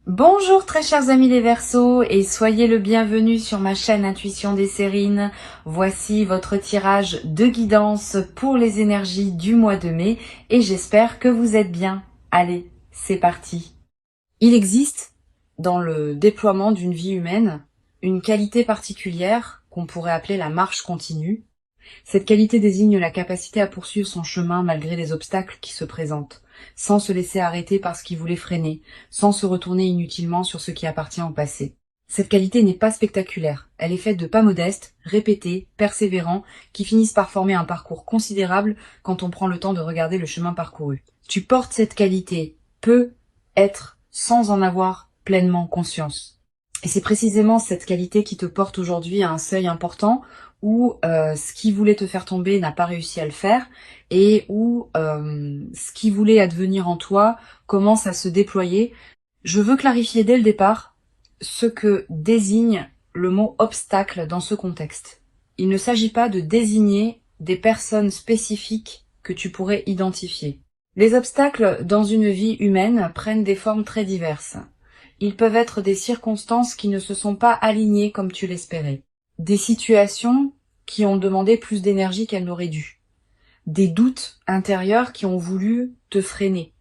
Bonjour très chers amis les Verseaux et soyez le bienvenu sur ma chaîne Intuition des Sérines. Voici votre tirage de guidance pour les énergies du mois de mai et j'espère que vous êtes bien. Allez, c'est parti. Il existe dans le déploiement d'une vie humaine une qualité particulière qu'on pourrait appeler la marche continue. Cette qualité désigne la capacité à poursuivre son chemin malgré les obstacles qui se présentent, sans se laisser arrêter par ce qui voulait freiner, sans se retourner inutilement sur ce qui appartient au passé. Cette qualité n'est pas spectaculaire, elle est faite de pas modestes, répétés, persévérants, qui finissent par former un parcours considérable quand on prend le temps de regarder le chemin parcouru. Tu portes cette qualité, peut être sans en avoir pleinement conscience. Et c'est précisément cette qualité qui te porte aujourd'hui à un seuil important où ce qui voulait te faire tomber n'a pas réussi à le faire et où ce qui voulait advenir en toi commence à se déployer. Je veux clarifier dès le départ ce que désigne le mot obstacle dans ce contexte. Il ne s'agit pas de désigner des personnes spécifiques que tu pourrais identifier. Les obstacles dans une vie humaine prennent des formes très diverses. Ils peuvent être des circonstances qui ne se sont pas alignées comme tu l'espérais. Des situations qui ont demandé plus d'énergie qu'elles n'auraient dû. Des doutes intérieurs qui ont voulu te freiner.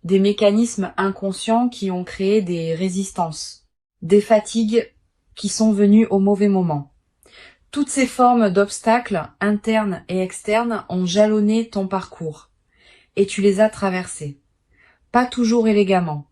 Des mécanismes inconscients qui ont créé des résistances. Des fatigues qui sont venues au mauvais moment. Toutes ces formes d'obstacles, internes et externes, ont jalonné ton parcours. Et tu les as traversés. Pas toujours élégamment,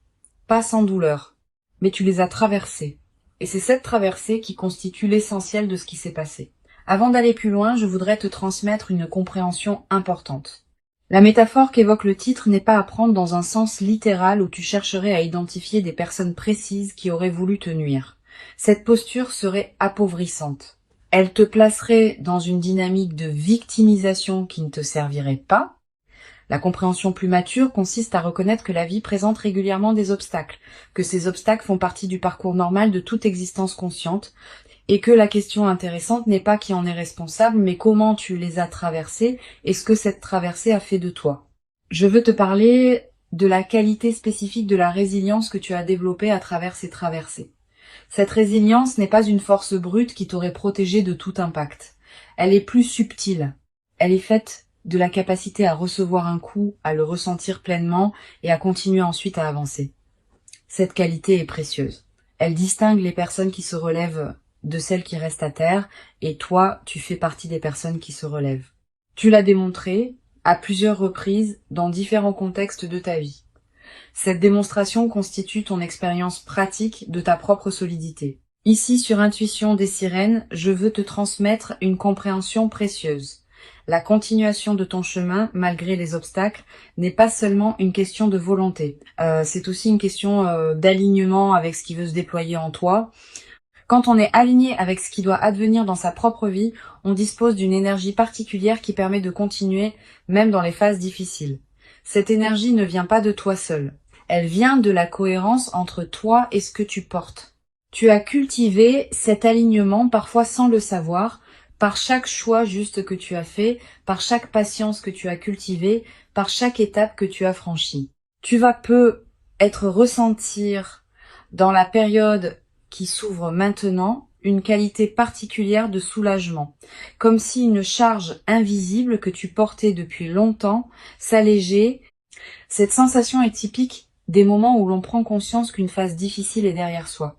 pas sans douleur. Mais tu les as traversés. Et c'est cette traversée qui constitue l'essentiel de ce qui s'est passé. Avant d'aller plus loin, je voudrais te transmettre une compréhension importante. La métaphore qu'évoque le titre n'est pas à prendre dans un sens littéral où tu chercherais à identifier des personnes précises qui auraient voulu te nuire. Cette posture serait appauvrissante. Elle te placerait dans une dynamique de victimisation qui ne te servirait pas. La compréhension plus mature consiste à reconnaître que la vie présente régulièrement des obstacles, que ces obstacles font partie du parcours normal de toute existence consciente, et que la question intéressante n'est pas qui en est responsable, mais comment tu les as traversés et ce que cette traversée a fait de toi. Je veux te parler de la qualité spécifique de la résilience que tu as développée à travers ces traversées. Cette résilience n'est pas une force brute qui t'aurait protégé de tout impact. Elle est plus subtile. Elle est faite de la capacité à recevoir un coup, à le ressentir pleinement et à continuer ensuite à avancer. Cette qualité est précieuse. Elle distingue les personnes qui se relèvent de celles qui restent à terre et toi, tu fais partie des personnes qui se relèvent. Tu l'as démontré à plusieurs reprises dans différents contextes de ta vie. Cette démonstration constitue ton expérience pratique de ta propre solidité. Ici, sur Intuition des Sirènes, je veux te transmettre une compréhension précieuse. La continuation de ton chemin, malgré les obstacles, n'est pas seulement une question de volonté. C'est aussi une question d'alignement avec ce qui veut se déployer en toi. Quand on est aligné avec ce qui doit advenir dans sa propre vie, on dispose d'une énergie particulière qui permet de continuer même dans les phases difficiles. Cette énergie ne vient pas de toi seul. Elle vient de la cohérence entre toi et ce que tu portes. Tu as cultivé cet alignement parfois sans le savoir, par chaque choix juste que tu as fait, par chaque patience que tu as cultivée, par chaque étape que tu as franchie. Tu vas être ressentir dans la période qui s'ouvre maintenant une qualité particulière de soulagement, comme si une charge invisible que tu portais depuis longtemps s'allégeait. Cette sensation est typique des moments où l'on prend conscience qu'une phase difficile est derrière soi.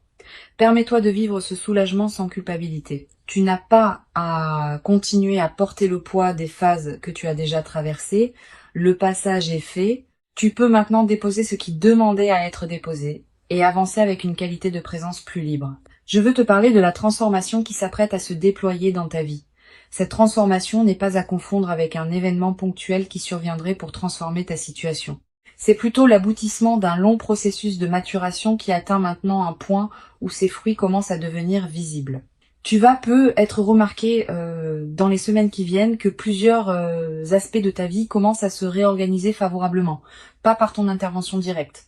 Permets-toi de vivre ce soulagement sans culpabilité. Tu n'as pas à continuer à porter le poids des phases que tu as déjà traversées. Le passage est fait. Tu peux maintenant déposer ce qui demandait à être déposé et avancer avec une qualité de présence plus libre. Je veux te parler de la transformation qui s'apprête à se déployer dans ta vie. Cette transformation n'est pas à confondre avec un événement ponctuel qui surviendrait pour transformer ta situation. C'est plutôt l'aboutissement d'un long processus de maturation qui atteint maintenant un point où ses fruits commencent à devenir visibles. Tu vas être remarqué dans les semaines qui viennent que plusieurs aspects de ta vie commencent à se réorganiser favorablement, pas par ton intervention directe.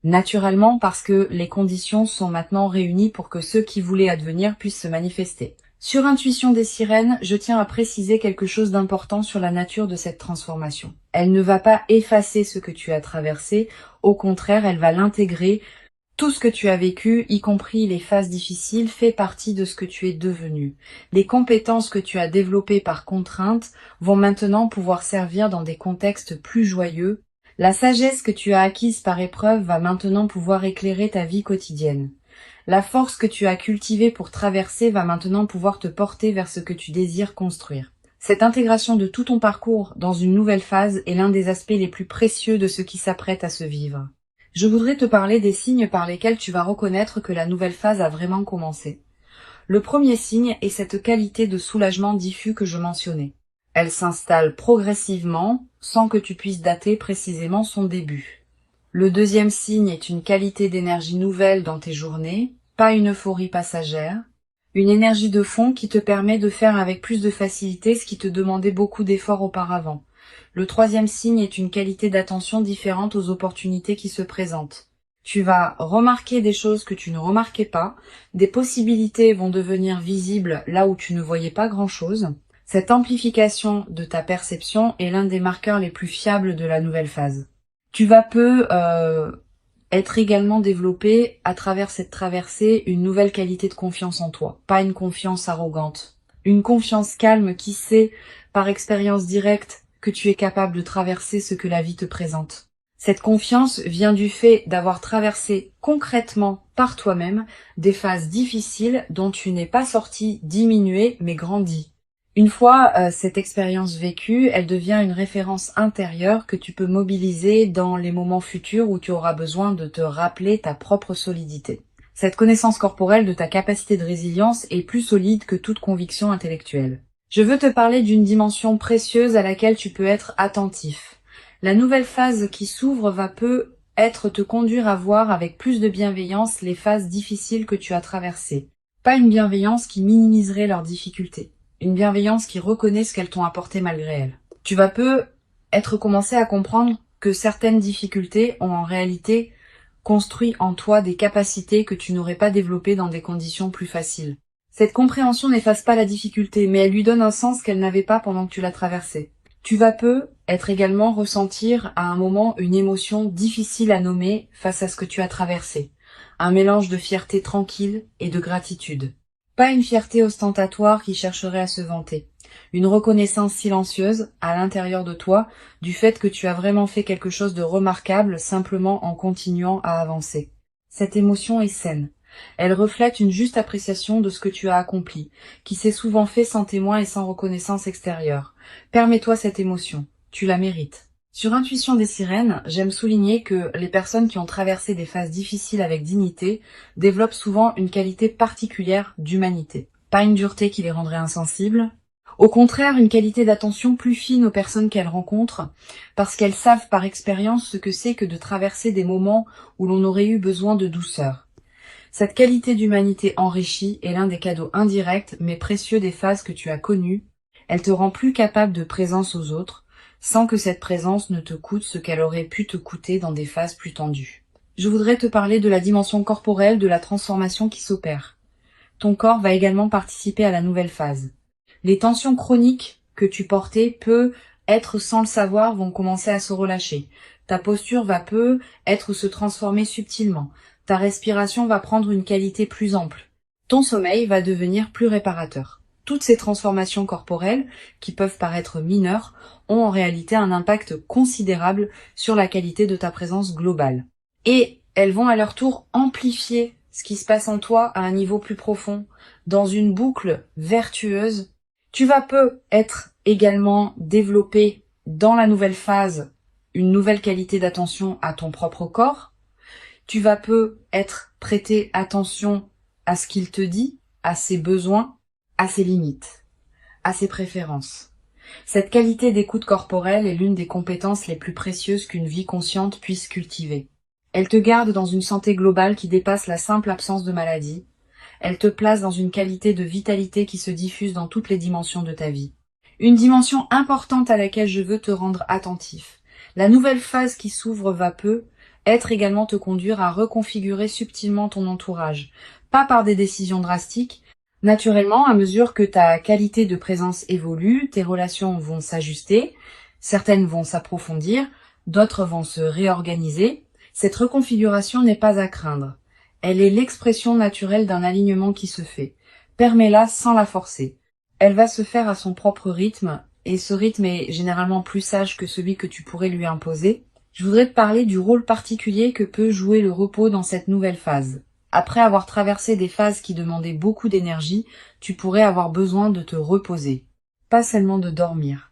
Naturellement parce que les conditions sont maintenant réunies pour que ceux qui voulaient advenir puissent se manifester. Sur Intuition des Sirènes, je tiens à préciser quelque chose d'important sur la nature de cette transformation. Elle ne va pas effacer ce que tu as traversé, au contraire, elle va l'intégrer Tout ce que tu as vécu, y compris les phases difficiles, fait partie de ce que tu es devenu. Les compétences que tu as développées par contrainte vont maintenant pouvoir servir dans des contextes plus joyeux. La sagesse que tu as acquise par épreuve va maintenant pouvoir éclairer ta vie quotidienne. La force que tu as cultivée pour traverser va maintenant pouvoir te porter vers ce que tu désires construire. Cette intégration de tout ton parcours dans une nouvelle phase est l'un des aspects les plus précieux de ce qui s'apprête à se vivre. Je voudrais te parler des signes par lesquels tu vas reconnaître que la nouvelle phase a vraiment commencé. Le premier signe est cette qualité de soulagement diffus que je mentionnais. Elle s'installe progressivement, sans que tu puisses dater précisément son début. Le deuxième signe est une qualité d'énergie nouvelle dans tes journées, pas une euphorie passagère, une énergie de fond qui te permet de faire avec plus de facilité ce qui te demandait beaucoup d'efforts auparavant. Le troisième signe est une qualité d'attention différente aux opportunités qui se présentent. Tu vas remarquer des choses que tu ne remarquais pas, des possibilités vont devenir visibles là où tu ne voyais pas grand-chose. Cette amplification de ta perception est l'un des marqueurs les plus fiables de la nouvelle phase. Tu vas être également développé à travers cette traversée une nouvelle qualité de confiance en toi, pas une confiance arrogante. Une confiance calme qui sait, par expérience directe, que tu es capable de traverser ce que la vie te présente. Cette confiance vient du fait d'avoir traversé concrètement par toi-même des phases difficiles dont tu n'es pas sorti diminué mais grandi. Une fois cette expérience vécue, elle devient une référence intérieure que tu peux mobiliser dans les moments futurs où tu auras besoin de te rappeler ta propre solidité. Cette connaissance corporelle de ta capacité de résilience est plus solide que toute conviction intellectuelle. Je veux te parler d'une dimension précieuse à laquelle tu peux être attentif. La nouvelle phase qui s'ouvre va peut-être te conduire à voir avec plus de bienveillance les phases difficiles que tu as traversées. Pas une bienveillance qui minimiserait leurs difficultés. Une bienveillance qui reconnaît ce qu'elles t'ont apporté malgré elles. Tu vas peut-être commencer à comprendre que certaines difficultés ont en réalité construit en toi des capacités que tu n'aurais pas développées dans des conditions plus faciles. Cette compréhension n'efface pas la difficulté, mais elle lui donne un sens qu'elle n'avait pas pendant que tu la traversais. Tu vas peut-être également ressentir à un moment une émotion difficile à nommer face à ce que tu as traversé. Un mélange de fierté tranquille et de gratitude. Pas une fierté ostentatoire qui chercherait à se vanter. Une reconnaissance silencieuse, à l'intérieur de toi, du fait que tu as vraiment fait quelque chose de remarquable simplement en continuant à avancer. Cette émotion est saine. Elle reflète une juste appréciation de ce que tu as accompli, qui s'est souvent fait sans témoin et sans reconnaissance extérieure. Permets-toi cette émotion. Tu la mérites. Sur Intuition des sirènes, j'aime souligner que les personnes qui ont traversé des phases difficiles avec dignité développent souvent une qualité particulière d'humanité. Pas une dureté qui les rendrait insensibles. Au contraire, une qualité d'attention plus fine aux personnes qu'elles rencontrent, parce qu'elles savent par expérience ce que c'est que de traverser des moments où l'on aurait eu besoin de douceur. Cette qualité d'humanité enrichie est l'un des cadeaux indirects mais précieux des phases que tu as connues. Elle te rend plus capable de présence aux autres, sans que cette présence ne te coûte ce qu'elle aurait pu te coûter dans des phases plus tendues. Je voudrais te parler de la dimension corporelle de la transformation qui s'opère. Ton corps va également participer à la nouvelle phase. Les tensions chroniques que tu portais être sans le savoir vont commencer à se relâcher. Ta posture va être se transformer subtilement. Ta respiration va prendre une qualité plus ample. Ton sommeil va devenir plus réparateur. Toutes ces transformations corporelles, qui peuvent paraître mineures, ont en réalité un impact considérable sur la qualité de ta présence globale. Et elles vont à leur tour amplifier ce qui se passe en toi à un niveau plus profond, dans une boucle vertueuse. Tu vas être également développé dans la nouvelle phase une nouvelle qualité d'attention à ton propre corps. Tu vas être prêter attention à ce qu'il te dit, à ses besoins, à ses limites, à ses préférences. Cette qualité d'écoute corporelle est l'une des compétences les plus précieuses qu'une vie consciente puisse cultiver. Elle te garde dans une santé globale qui dépasse la simple absence de maladie. Elle te place dans une qualité de vitalité qui se diffuse dans toutes les dimensions de ta vie. Une dimension importante à laquelle je veux te rendre attentif. La nouvelle phase qui s'ouvre va être également te conduire à reconfigurer subtilement ton entourage. Pas par des décisions drastiques. Naturellement, à mesure que ta qualité de présence évolue, tes relations vont s'ajuster, certaines vont s'approfondir, d'autres vont se réorganiser. Cette reconfiguration n'est pas à craindre. Elle est l'expression naturelle d'un alignement qui se fait. Permets-la sans la forcer. Elle va se faire à son propre rythme, et ce rythme est généralement plus sage que celui que tu pourrais lui imposer. Je voudrais te parler du rôle particulier que peut jouer le repos dans cette nouvelle phase. Après avoir traversé des phases qui demandaient beaucoup d'énergie, tu pourrais avoir besoin de te reposer. Pas seulement de dormir.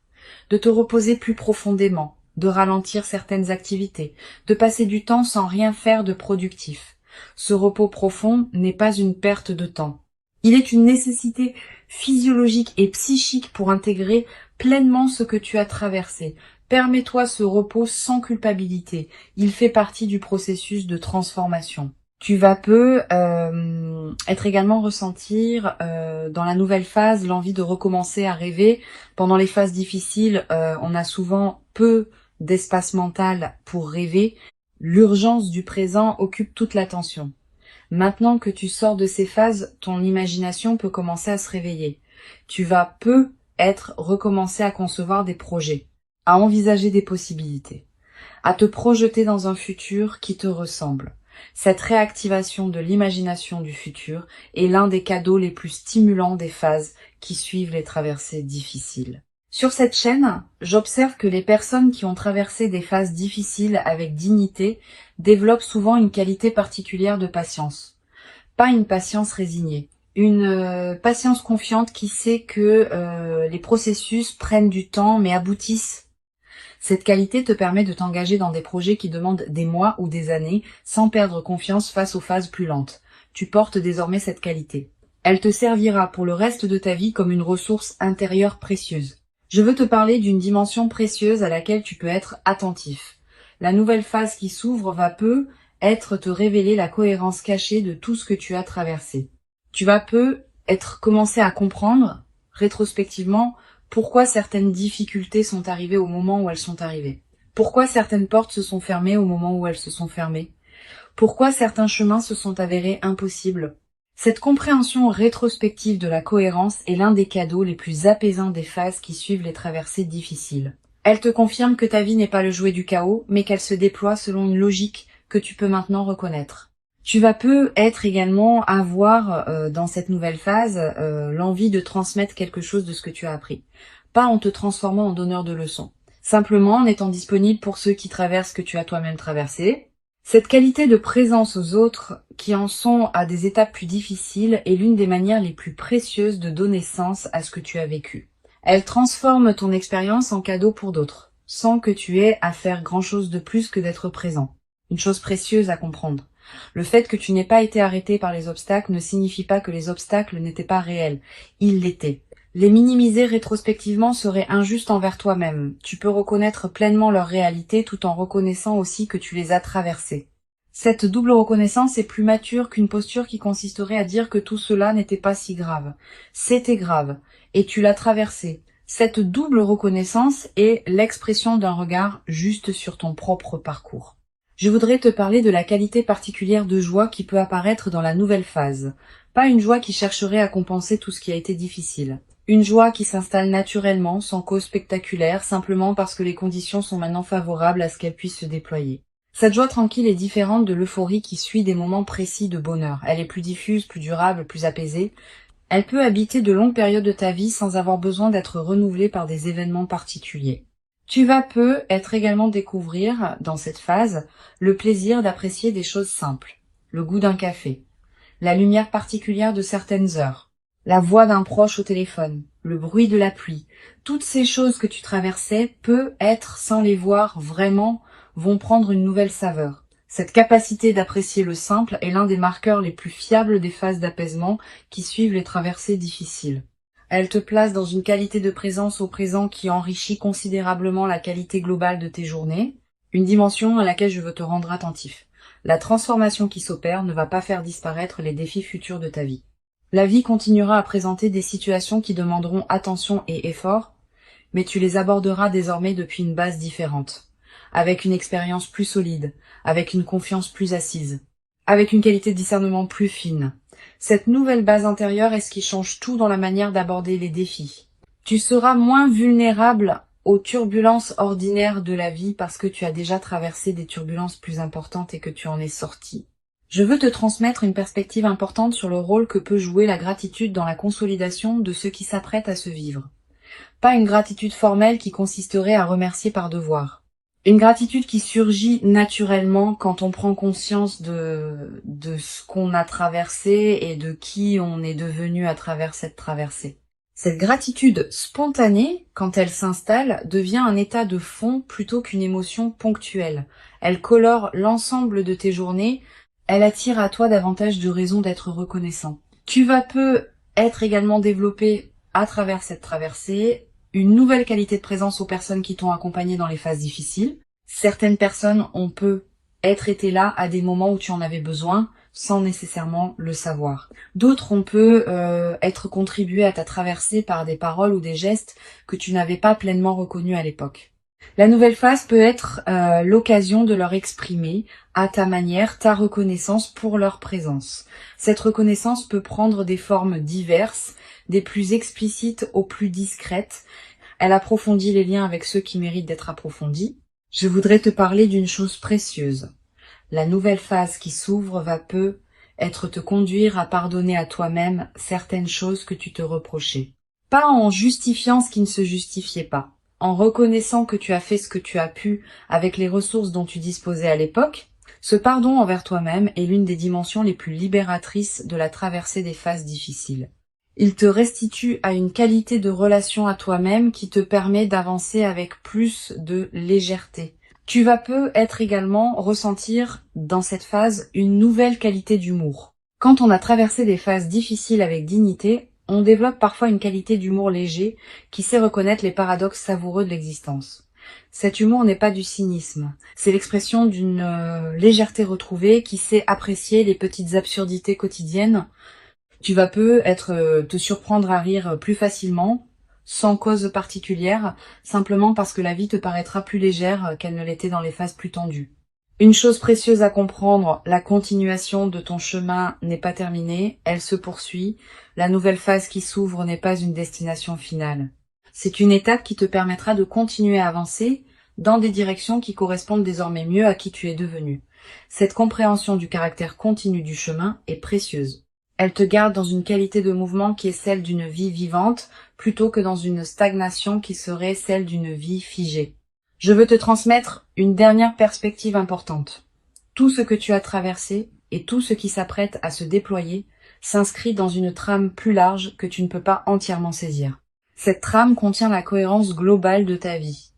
De te reposer plus profondément, de ralentir certaines activités, de passer du temps sans rien faire de productif. Ce repos profond n'est pas une perte de temps. Il est une nécessité physiologique et psychique pour intégrer pleinement ce que tu as traversé. Permets-toi ce repos sans culpabilité. Il fait partie du processus de transformation. Tu vas être également ressentir dans la nouvelle phase l'envie de recommencer à rêver. Pendant les phases difficiles, on a souvent peu d'espace mental pour rêver. L'urgence du présent occupe toute l'attention. Maintenant que tu sors de ces phases, ton imagination peut commencer à se réveiller. Tu vas recommencer à concevoir des projets, à envisager des possibilités, à te projeter dans un futur qui te ressemble. Cette réactivation de l'imagination du futur est l'un des cadeaux les plus stimulants des phases qui suivent les traversées difficiles. Sur cette chaîne, j'observe que les personnes qui ont traversé des phases difficiles avec dignité développent souvent une qualité particulière de patience. Pas une patience résignée, une patience confiante qui sait que les processus prennent du temps mais aboutissent. Cette qualité te permet de t'engager dans des projets qui demandent des mois ou des années sans perdre confiance face aux phases plus lentes. Tu portes désormais cette qualité. Elle te servira pour le reste de ta vie comme une ressource intérieure précieuse. Je veux te parler d'une dimension précieuse à laquelle tu peux être attentif. La nouvelle phase qui s'ouvre va te révéler la cohérence cachée de tout ce que tu as traversé. Tu vas commencer à comprendre, rétrospectivement, pourquoi certaines difficultés sont arrivées au moment où elles sont arrivées. Pourquoi certaines portes se sont fermées au moment où elles se sont fermées. Pourquoi certains chemins se sont avérés impossibles. Cette compréhension rétrospective de la cohérence est l'un des cadeaux les plus apaisants des phases qui suivent les traversées difficiles. Elle te confirme que ta vie n'est pas le jouet du chaos, mais qu'elle se déploie selon une logique que tu peux maintenant reconnaître. Tu vas également avoir dans cette nouvelle phase l'envie de transmettre quelque chose de ce que tu as appris. Pas en te transformant en donneur de leçons. Simplement en étant disponible pour ceux qui traversent ce que tu as toi-même traversé. Cette qualité de présence aux autres qui en sont à des étapes plus difficiles est l'une des manières les plus précieuses de donner sens à ce que tu as vécu. Elle transforme ton expérience en cadeau pour d'autres, sans que tu aies à faire grand-chose de plus que d'être présent. Une chose précieuse à comprendre. Le fait que tu n'aies pas été arrêté par les obstacles ne signifie pas que les obstacles n'étaient pas réels. Ils l'étaient. Les minimiser rétrospectivement serait injuste envers toi-même. Tu peux reconnaître pleinement leur réalité tout en reconnaissant aussi que tu les as traversés. Cette double reconnaissance est plus mature qu'une posture qui consisterait à dire que tout cela n'était pas si grave. C'était grave, et tu l'as traversé. Cette double reconnaissance est l'expression d'un regard juste sur ton propre parcours. Je voudrais te parler de la qualité particulière de joie qui peut apparaître dans la nouvelle phase. Pas une joie qui chercherait à compenser tout ce qui a été difficile. Une joie qui s'installe naturellement, sans cause spectaculaire, simplement parce que les conditions sont maintenant favorables à ce qu'elle puisse se déployer. Cette joie tranquille est différente de l'euphorie qui suit des moments précis de bonheur. Elle est plus diffuse, plus durable, plus apaisée. Elle peut habiter de longues périodes de ta vie sans avoir besoin d'être renouvelée par des événements particuliers. Tu vas être également découvrir, dans cette phase, le plaisir d'apprécier des choses simples. Le goût d'un café, la lumière particulière de certaines heures, la voix d'un proche au téléphone, le bruit de la pluie. Toutes ces choses que tu traversais, sans les voir vraiment, vont prendre une nouvelle saveur. Cette capacité d'apprécier le simple est l'un des marqueurs les plus fiables des phases d'apaisement qui suivent les traversées difficiles. Elle te place dans une qualité de présence au présent qui enrichit considérablement la qualité globale de tes journées, une dimension à laquelle je veux te rendre attentif. La transformation qui s'opère ne va pas faire disparaître les défis futurs de ta vie. La vie continuera à présenter des situations qui demanderont attention et effort, mais tu les aborderas désormais depuis une base différente, avec une expérience plus solide, avec une confiance plus assise, avec une qualité de discernement plus fine. Cette nouvelle base intérieure est ce qui change tout dans la manière d'aborder les défis. Tu seras moins vulnérable aux turbulences ordinaires de la vie parce que tu as déjà traversé des turbulences plus importantes et que tu en es sorti. Je veux te transmettre une perspective importante sur le rôle que peut jouer la gratitude dans la consolidation de ceux qui s'apprêtent à se vivre. Pas une gratitude formelle qui consisterait à remercier par devoir. Une gratitude qui surgit naturellement quand on prend conscience de ce qu'on a traversé et de qui on est devenu à travers cette traversée. Cette gratitude spontanée, quand elle s'installe, devient un état de fond plutôt qu'une émotion ponctuelle. Elle colore l'ensemble de tes journées, elle attire à toi davantage de raisons d'être reconnaissant. Tu vas peu être également développé à travers cette traversée, une nouvelle qualité de présence aux personnes qui t'ont accompagné dans les phases difficiles. Certaines personnes ont peut être été là à des moments où tu en avais besoin, sans nécessairement le savoir. D'autres ont peut être contribués à ta traversée par des paroles ou des gestes que tu n'avais pas pleinement reconnus à l'époque. La nouvelle phase peut être l'occasion de leur exprimer à ta manière ta reconnaissance pour leur présence. Cette reconnaissance peut prendre des formes diverses, des plus explicites aux plus discrètes. Elle approfondit les liens avec ceux qui méritent d'être approfondis. Je voudrais te parler d'une chose précieuse. La nouvelle phase qui s'ouvre va peu être te conduire à pardonner à toi-même certaines choses que tu te reprochais. Pas en justifiant ce qui ne se justifiait pas, en reconnaissant que tu as fait ce que tu as pu avec les ressources dont tu disposais à l'époque. Ce pardon envers toi-même est l'une des dimensions les plus libératrices de la traversée des phases difficiles. Il te restitue à une qualité de relation à toi-même qui te permet d'avancer avec plus de légèreté. Tu vas peu être également ressentir dans cette phase une nouvelle qualité d'humour. Quand on a traversé des phases difficiles avec dignité, on développe parfois une qualité d'humour léger qui sait reconnaître les paradoxes savoureux de l'existence. Cet humour n'est pas du cynisme, c'est l'expression d'une légèreté retrouvée qui sait apprécier les petites absurdités quotidiennes. Tu vas peu te surprendre à rire plus facilement, sans cause particulière, simplement parce que la vie te paraîtra plus légère qu'elle ne l'était dans les phases plus tendues. Une chose précieuse à comprendre, la continuation de ton chemin n'est pas terminée, elle se poursuit. La nouvelle phase qui s'ouvre n'est pas une destination finale. C'est une étape qui te permettra de continuer à avancer dans des directions qui correspondent désormais mieux à qui tu es devenu. Cette compréhension du caractère continu du chemin est précieuse. Elle te garde dans une qualité de mouvement qui est celle d'une vie vivante, plutôt que dans une stagnation qui serait celle d'une vie figée. Je veux te transmettre une dernière perspective importante. Tout ce que tu as traversé et tout ce qui s'apprête à se déployer s'inscrit dans une trame plus large que tu ne peux pas entièrement saisir. Cette trame contient la cohérence globale de ta vie,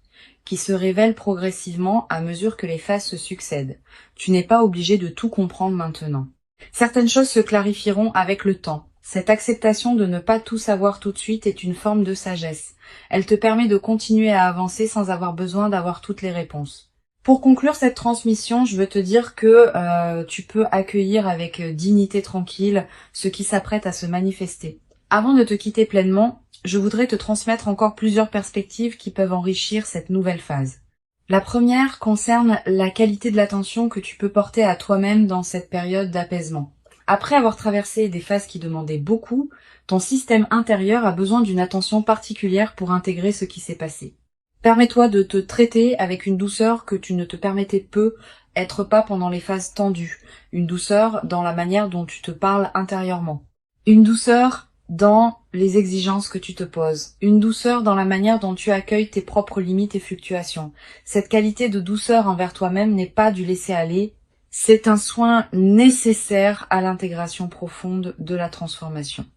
qui se révèle progressivement à mesure que les phases se succèdent. Tu n'es pas obligé de tout comprendre maintenant. Certaines choses se clarifieront avec le temps. Cette acceptation de ne pas tout savoir tout de suite est une forme de sagesse. Elle te permet de continuer à avancer sans avoir besoin d'avoir toutes les réponses. Pour conclure cette transmission, je veux te dire que tu peux accueillir avec dignité tranquille ce qui s'apprête à se manifester. Avant de te quitter pleinement, je voudrais te transmettre encore plusieurs perspectives qui peuvent enrichir cette nouvelle phase. La première concerne la qualité de l'attention que tu peux porter à toi-même dans cette période d'apaisement. Après avoir traversé des phases qui demandaient beaucoup, ton système intérieur a besoin d'une attention particulière pour intégrer ce qui s'est passé. Permets-toi de te traiter avec une douceur que tu ne te permettais peu être pas pendant les phases tendues, une douceur dans la manière dont tu te parles intérieurement, une douceur dans les exigences que tu te poses, une douceur dans la manière dont tu accueilles tes propres limites et fluctuations. Cette qualité de douceur envers toi-même n'est pas du laisser-aller, c'est un soin nécessaire à l'intégration profonde de la transformation.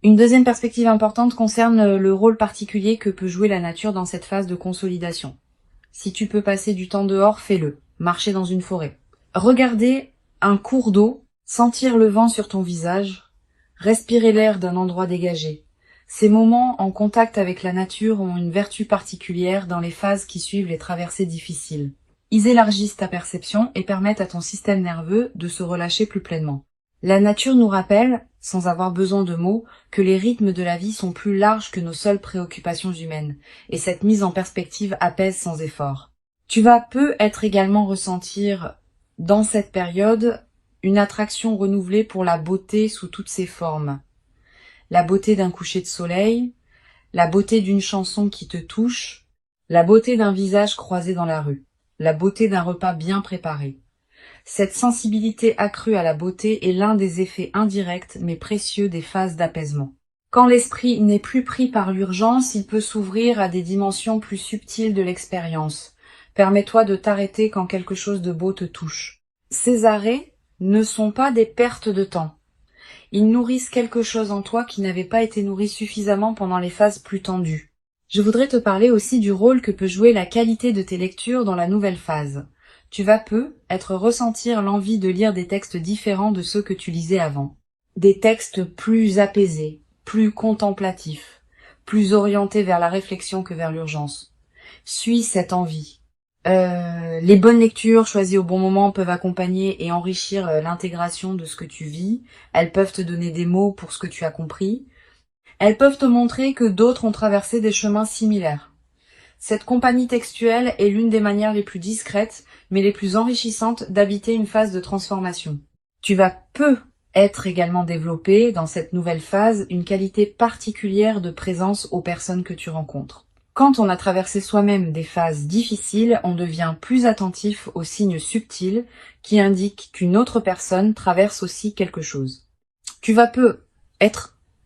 Une deuxième perspective importante concerne le rôle particulier que peut jouer la nature dans cette phase de consolidation. Si tu peux passer du temps dehors, fais-le. Marcher dans une forêt. Regarder un cours d'eau, sentir le vent sur ton visage, respirer l'air d'un endroit dégagé. Ces moments en contact avec la nature ont une vertu particulière dans les phases qui suivent les traversées difficiles. Ils élargissent ta perception et permettent à ton système nerveux de se relâcher plus pleinement. La nature nous rappelle, sans avoir besoin de mots, que les rythmes de la vie sont plus larges que nos seules préoccupations humaines, et cette mise en perspective apaise sans effort. Tu vas peu être également ressentir, dans cette période, une attraction renouvelée pour la beauté sous toutes ses formes. La beauté d'un coucher de soleil, la beauté d'une chanson qui te touche, la beauté d'un visage croisé dans la rue, la beauté d'un repas bien préparé. Cette sensibilité accrue à la beauté est l'un des effets indirects mais précieux des phases d'apaisement. Quand l'esprit n'est plus pris par l'urgence, il peut s'ouvrir à des dimensions plus subtiles de l'expérience. Permets-toi de t'arrêter quand quelque chose de beau te touche. Ces arrêts ne sont pas des pertes de temps. Ils nourrissent quelque chose en toi qui n'avait pas été nourri suffisamment pendant les phases plus tendues. Je voudrais te parler aussi du rôle que peut jouer la qualité de tes lectures dans la nouvelle phase. Tu vas ressentir l'envie de lire des textes différents de ceux que tu lisais avant. Des textes plus apaisés, plus contemplatifs, plus orientés vers la réflexion que vers l'urgence. Suis cette envie. Les bonnes lectures choisies au bon moment peuvent accompagner et enrichir l'intégration de ce que tu vis. Elles peuvent te donner des mots pour ce que tu as compris. Elles peuvent te montrer que d'autres ont traversé des chemins similaires. Cette compagnie textuelle est l'une des manières les plus discrètes, mais les plus enrichissantes d'habiter une phase de transformation. Tu vas être également développé dans cette nouvelle phase une qualité particulière de présence aux personnes que tu rencontres. Quand on a traversé soi-même des phases difficiles, on devient plus attentif aux signes subtils qui indiquent qu'une autre personne traverse aussi quelque chose. Tu vas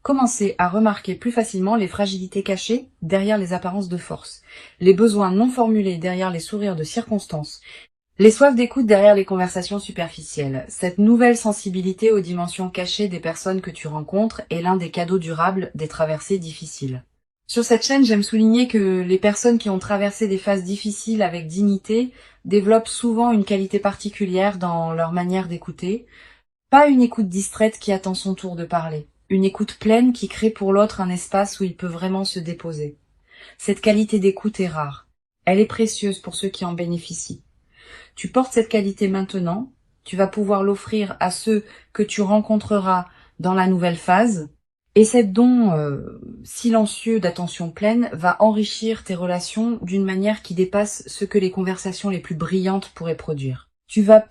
commencer à remarquer plus facilement les fragilités cachées derrière les apparences de force, les besoins non formulés derrière les sourires de circonstance, les soifs d'écoute derrière les conversations superficielles. Cette nouvelle sensibilité aux dimensions cachées des personnes que tu rencontres est l'un des cadeaux durables des traversées difficiles. Sur cette chaîne, j'aime souligner que les personnes qui ont traversé des phases difficiles avec dignité développent souvent une qualité particulière dans leur manière d'écouter. Pas une écoute distraite qui attend son tour de parler. Une écoute pleine qui crée pour l'autre un espace où il peut vraiment se déposer. Cette qualité d'écoute est rare. Elle est précieuse pour ceux qui en bénéficient. Tu portes cette qualité maintenant. Tu vas pouvoir l'offrir à ceux que tu rencontreras dans la nouvelle phase. Et cet don silencieux d'attention pleine va enrichir tes relations d'une manière qui dépasse ce que les conversations les plus brillantes pourraient produire. Tu vas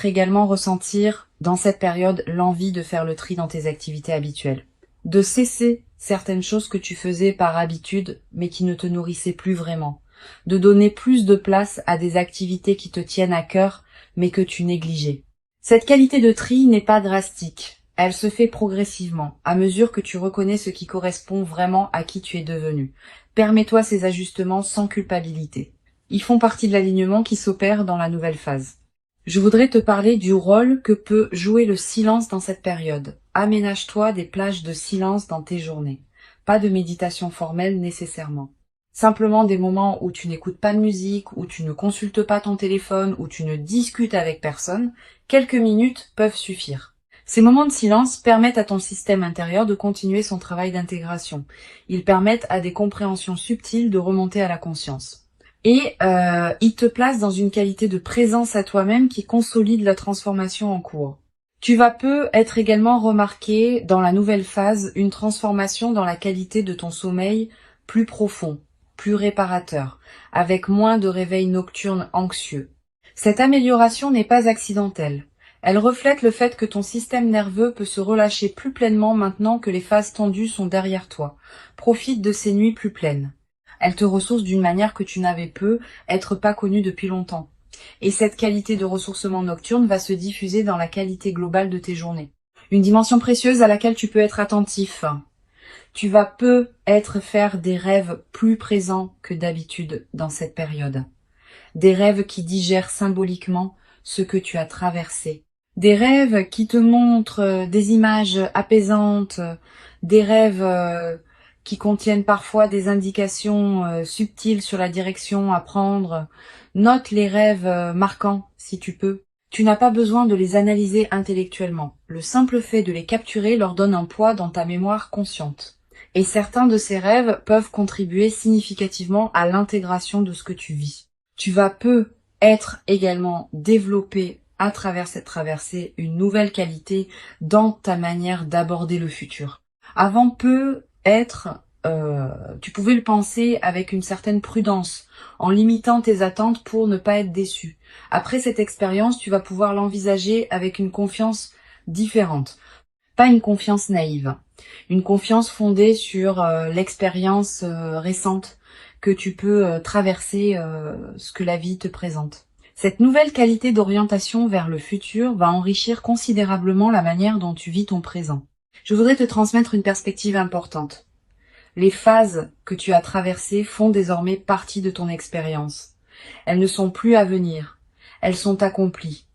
également ressentir dans cette période l'envie de faire le tri dans tes activités habituelles. De cesser certaines choses que tu faisais par habitude mais qui ne te nourrissaient plus vraiment. De donner plus de place à des activités qui te tiennent à cœur mais que tu négligeais. Cette qualité de tri n'est pas drastique. Elle se fait progressivement, à mesure que tu reconnais ce qui correspond vraiment à qui tu es devenu. Permets-toi ces ajustements sans culpabilité. Ils font partie de l'alignement qui s'opère dans la nouvelle phase. Je voudrais te parler du rôle que peut jouer le silence dans cette période. Aménage-toi des plages de silence dans tes journées. Pas de méditation formelle nécessairement. Simplement des moments où tu n'écoutes pas de musique, où tu ne consultes pas ton téléphone, où tu ne discutes avec personne. Quelques minutes peuvent suffire. Ces moments de silence permettent à ton système intérieur de continuer son travail d'intégration. Ils permettent à des compréhensions subtiles de remonter à la conscience. Et ils te placent dans une qualité de présence à toi-même qui consolide la transformation en cours. Tu vas être également remarqué dans la nouvelle phase une transformation dans la qualité de ton sommeil plus profond, plus réparateur, avec moins de réveils nocturnes anxieux. Cette amélioration n'est pas accidentelle. Elle reflète le fait que ton système nerveux peut se relâcher plus pleinement maintenant que les phases tendues sont derrière toi. Profite de ces nuits plus pleines. Elles te ressourcent d'une manière que tu n'avais être pas connue depuis longtemps. Et cette qualité de ressourcement nocturne va se diffuser dans la qualité globale de tes journées. Une dimension précieuse à laquelle tu peux être attentif. Tu vas faire des rêves plus présents que d'habitude dans cette période. Des rêves qui digèrent symboliquement ce que tu as traversé. Des rêves qui te montrent des images apaisantes, des rêves qui contiennent parfois des indications subtiles sur la direction à prendre. Note les rêves marquants si tu peux. Tu n'as pas besoin de les analyser intellectuellement. Le simple fait de les capturer leur donne un poids dans ta mémoire consciente. Et certains de ces rêves peuvent contribuer significativement à l'intégration de ce que tu vis. Tu vas être également développé à travers cette traversée une nouvelle qualité dans ta manière d'aborder le futur. Avant tu pouvais le penser avec une certaine prudence, en limitant tes attentes pour ne pas être déçu. Après cette expérience, tu vas pouvoir l'envisager avec une confiance différente. Pas une confiance naïve, une confiance fondée sur l'expérience récente que tu peux traverser ce que la vie te présente. Cette nouvelle qualité d'orientation vers le futur va enrichir considérablement la manière dont tu vis ton présent. Je voudrais te transmettre une perspective importante. Les phases que tu as traversées font désormais partie de ton expérience. Elles ne sont plus à venir. Elles sont accomplies.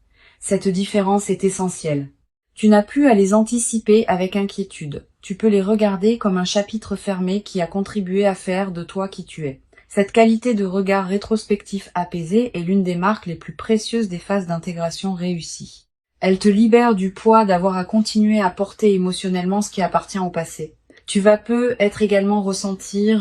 Cette différence est essentielle. Tu n'as plus à les anticiper avec inquiétude. Tu peux les regarder comme un chapitre fermé qui a contribué à faire de toi qui tu es. Cette qualité de regard rétrospectif apaisé est l'une des marques les plus précieuses des phases d'intégration réussies. Elle te libère du poids d'avoir à continuer à porter émotionnellement ce qui appartient au passé. Tu vas être également ressentir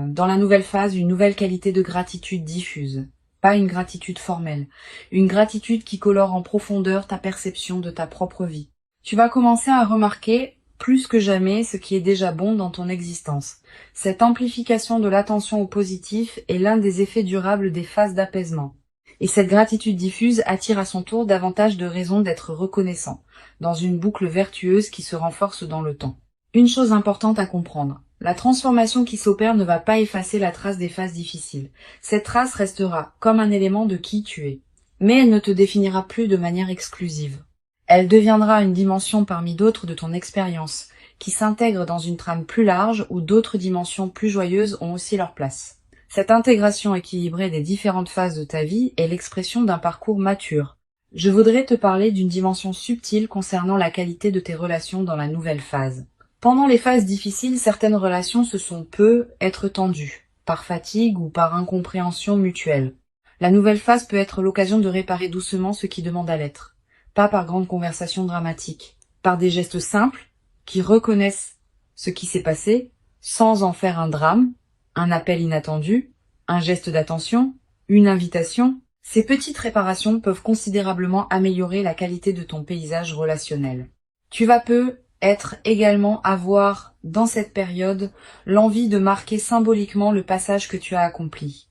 dans la nouvelle phase une nouvelle qualité de gratitude diffuse. Pas une gratitude formelle, une gratitude qui colore en profondeur ta perception de ta propre vie. Tu vas commencer à remarquer plus que jamais ce qui est déjà bon dans ton existence. Cette amplification de l'attention au positif est l'un des effets durables des phases d'apaisement. Et cette gratitude diffuse attire à son tour davantage de raisons d'être reconnaissant, dans une boucle vertueuse qui se renforce dans le temps. Une chose importante à comprendre, la transformation qui s'opère ne va pas effacer la trace des phases difficiles. Cette trace restera comme un élément de qui tu es, mais elle ne te définira plus de manière exclusive. Elle deviendra une dimension parmi d'autres de ton expérience, qui s'intègre dans une trame plus large où d'autres dimensions plus joyeuses ont aussi leur place. Cette intégration équilibrée des différentes phases de ta vie est l'expression d'un parcours mature. Je voudrais te parler d'une dimension subtile concernant la qualité de tes relations dans la nouvelle phase. Pendant les phases difficiles, certaines relations peut être tendues, par fatigue ou par incompréhension mutuelle. La nouvelle phase peut être l'occasion de réparer doucement ce qui demande à l'être. Pas par grandes conversations dramatiques, par des gestes simples qui reconnaissent ce qui s'est passé sans en faire un drame, un appel inattendu, un geste d'attention, une invitation. Ces petites réparations peuvent considérablement améliorer la qualité de ton paysage relationnel. Tu vas être également avoir dans cette période l'envie de marquer symboliquement le passage que tu as accompli.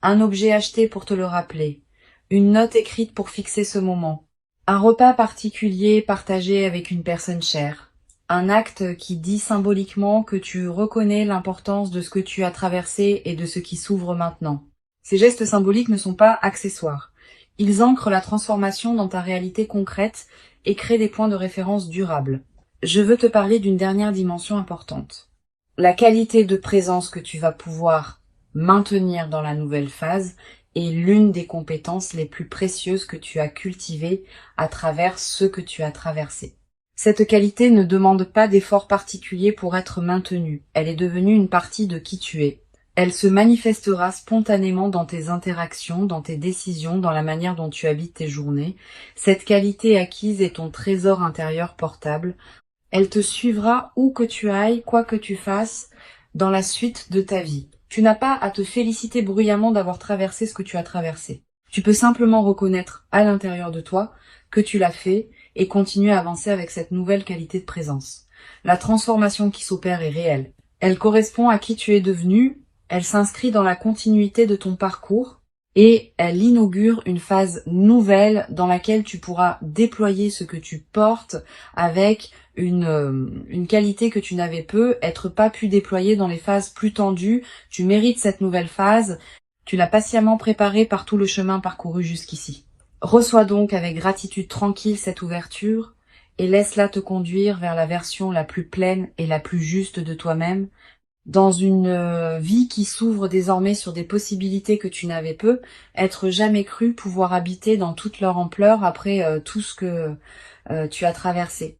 Un objet acheté pour te le rappeler, une note écrite pour fixer ce moment, un repas particulier partagé avec une personne chère, un acte qui dit symboliquement que tu reconnais l'importance de ce que tu as traversé et de ce qui s'ouvre maintenant. Ces gestes symboliques ne sont pas accessoires. Ils ancrent la transformation dans ta réalité concrète et créent des points de référence durables. Je veux te parler d'une dernière dimension importante. La qualité de présence que tu vas pouvoir maintenir dans la nouvelle phase est l'une des compétences les plus précieuses que tu as cultivées à travers ce que tu as traversé. Cette qualité ne demande pas d'effort particulier pour être maintenue. Elle est devenue une partie de qui tu es. Elle se manifestera spontanément dans tes interactions, dans tes décisions, dans la manière dont tu habites tes journées. Cette qualité acquise est ton trésor intérieur portable. Elle te suivra où que tu ailles, quoi que tu fasses, dans la suite de ta vie. Tu n'as pas à te féliciter bruyamment d'avoir traversé ce que tu as traversé. Tu peux simplement reconnaître à l'intérieur de toi que tu l'as fait et continuer à avancer avec cette nouvelle qualité de présence. La transformation qui s'opère est réelle. Elle correspond à qui tu es devenu, elle s'inscrit dans la continuité de ton parcours et elle inaugure une phase nouvelle dans laquelle tu pourras déployer ce que tu portes avec une qualité que tu n'avais pas pu déployer dans les phases plus tendues. Tu mérites cette nouvelle phase. Tu l'as patiemment préparée par tout le chemin parcouru jusqu'ici. Reçois donc avec gratitude tranquille cette ouverture et laisse-la te conduire vers la version la plus pleine et la plus juste de toi-même, dans une vie qui s'ouvre désormais sur des possibilités que tu n'avais être jamais cru pouvoir habiter dans toute leur ampleur après tout ce que tu as traversé.